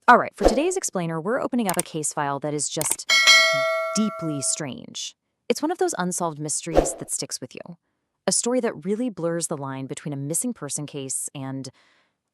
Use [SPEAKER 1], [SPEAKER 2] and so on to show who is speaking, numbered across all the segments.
[SPEAKER 1] All right, for today's explainer, we're opening up a case file that is just deeply strange. It's one of those unsolved mysteries that sticks with you. A story that really blurs the line between a missing person case and,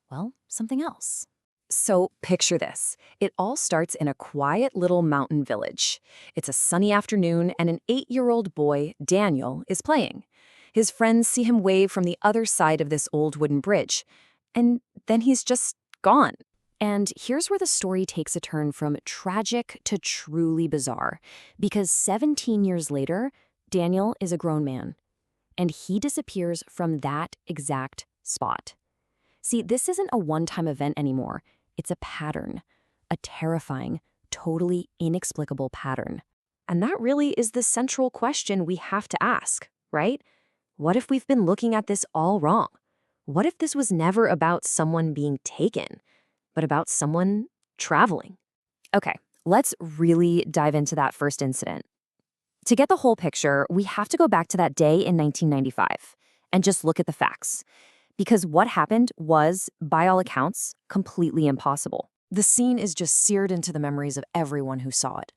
[SPEAKER 1] well, something else. So picture this. It all starts in a quiet little mountain village. It's a sunny afternoon, and an 8-year-old boy, Daniel, is playing. His friends see him wave from the other side of this old wooden bridge, and then he's just gone. And here's where the story takes a turn from tragic to truly bizarre, because 17 years later, Daniel is a grown man, and he disappears from that exact spot. See, this isn't a one-time event anymore. It's a pattern, a terrifying, totally inexplicable pattern. And that really is the central question we have to ask, right? What if we've been looking at this all wrong? What if this was never about someone being taken, but about someone traveling? Okay, let's really dive into that first incident. To get the whole picture, we have to go back to that day in 1995 and just look at the facts. Because what happened was, by all accounts, completely impossible. The scene is just seared into the memories of everyone who saw it.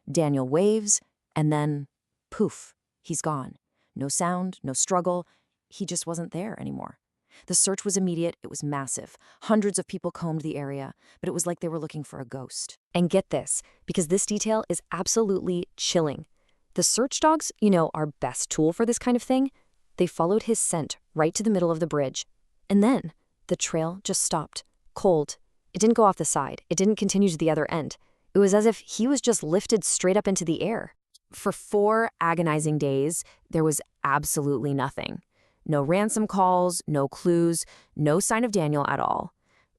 [SPEAKER 1] Daniel waves, and then, poof, he's gone. No sound, no struggle. He just wasn't there anymore. The search was immediate, it was massive. Hundreds of people combed the area, but it was like they were looking for a ghost. And get this, because this detail is absolutely chilling. The search dogs, our best tool for this kind of thing, they followed his scent right to the middle of the bridge. And then the trail just stopped, cold. It didn't go off the side. It didn't continue to the other end. It was as if he was just lifted straight up into the air. For 4 agonizing days, there was absolutely nothing. No ransom calls, no clues, no sign of Daniel at all.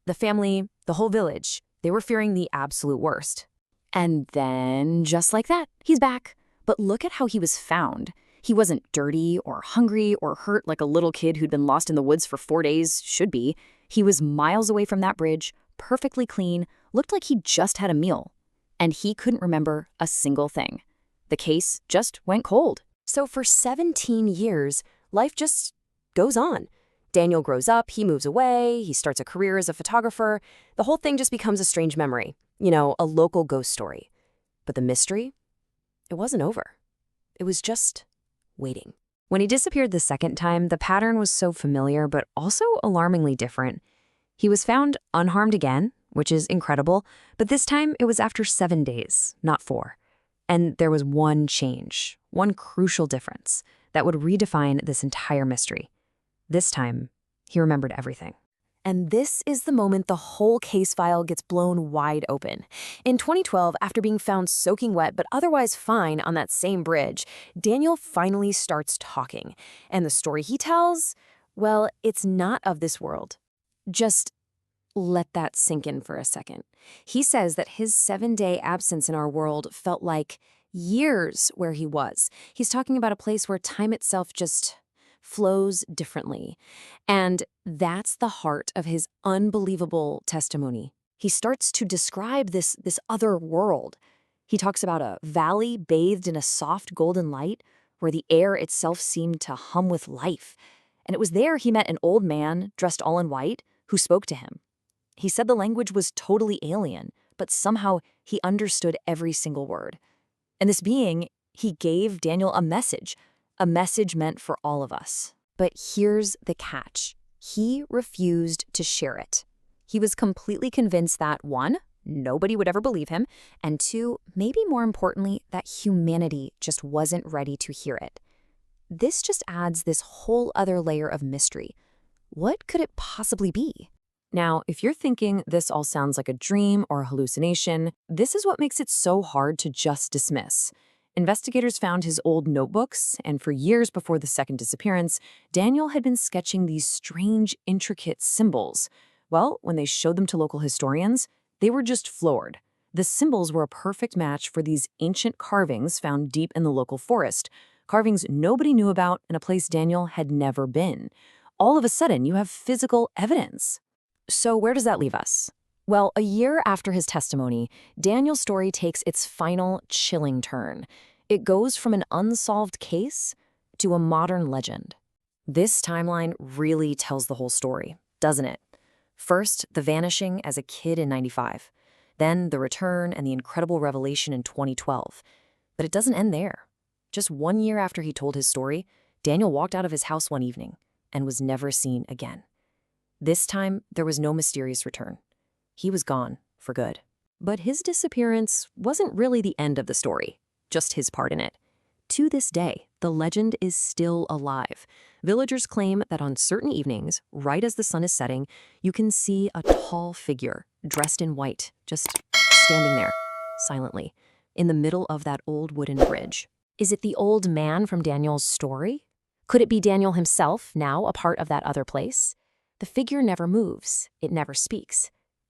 [SPEAKER 1] The family, the whole village, they were fearing the absolute worst. And then, just like that, he's back. But look at how he was found. He wasn't dirty or hungry or hurt like a little kid who'd been lost in the woods for 4 days should be. He was miles away from that bridge, perfectly clean, looked like he just had a meal. And he couldn't remember a single thing. The case just went cold. So for 17 years, life just goes on. Daniel grows up, he moves away, he starts a career as a photographer. The whole thing just becomes a strange memory, a local ghost story. But the mystery? It wasn't over. It was just waiting. When he disappeared the second time, the pattern was so familiar, but also alarmingly different. He was found unharmed again, which is incredible, but this time it was after 7 days, not 4. And there was one change, one crucial difference that would redefine this entire mystery. This time, he remembered everything. And this is the moment the whole case file gets blown wide open. In 2012, after being found soaking wet but otherwise fine on that same bridge, Daniel finally starts talking. And the story he tells, well, it's not of this world. Just let that sink in for a second. He says that his 7-day absence in our world felt like years where he was. He's talking about a place where time itself just flows differently. And that's the heart of his unbelievable testimony. He starts to describe this other world. He talks about a valley bathed in a soft golden light where the air itself seemed to hum with life. And it was there he met an old man dressed all in white who spoke to him. He said the language was totally alien, but somehow he understood every single word. And this being, he gave Daniel a message meant for all of us. But here's the catch. He refused to share it. He was completely convinced that, 1, nobody would ever believe him, and 2, maybe more importantly, that humanity just wasn't ready to hear it. This just adds this whole other layer of mystery. What could it possibly be? Now, if you're thinking this all sounds like a dream or a hallucination, this is what makes it so hard to just dismiss. Investigators found his old notebooks, and for years before the second disappearance, Daniel had been sketching these strange, intricate symbols. Well, when they showed them to local historians, they were just floored. The symbols were a perfect match for these ancient carvings found deep in the local forest, carvings nobody knew about in a place Daniel had never been. All of a sudden, you have physical evidence. So where does that leave us? Well, a year after his testimony, Daniel's story takes its final chilling turn. It goes from an unsolved case to a modern legend. This timeline really tells the whole story, doesn't it? First, the vanishing as a kid in 95. Then the return and the incredible revelation in 2012. But it doesn't end there. Just 1 year after he told his story, Daniel walked out of his house one evening and was never seen again. This time, there was no mysterious return. He was gone for good. But his disappearance wasn't really the end of the story, just his part in it. To this day, the legend is still alive. Villagers claim that on certain evenings, right as the sun is setting, you can see a tall figure, dressed in white, just standing there, silently, in the middle of that old wooden bridge. Is it the old man from Daniel's story? Could it be Daniel himself, now a part of that other place? The figure never moves. It never speaks.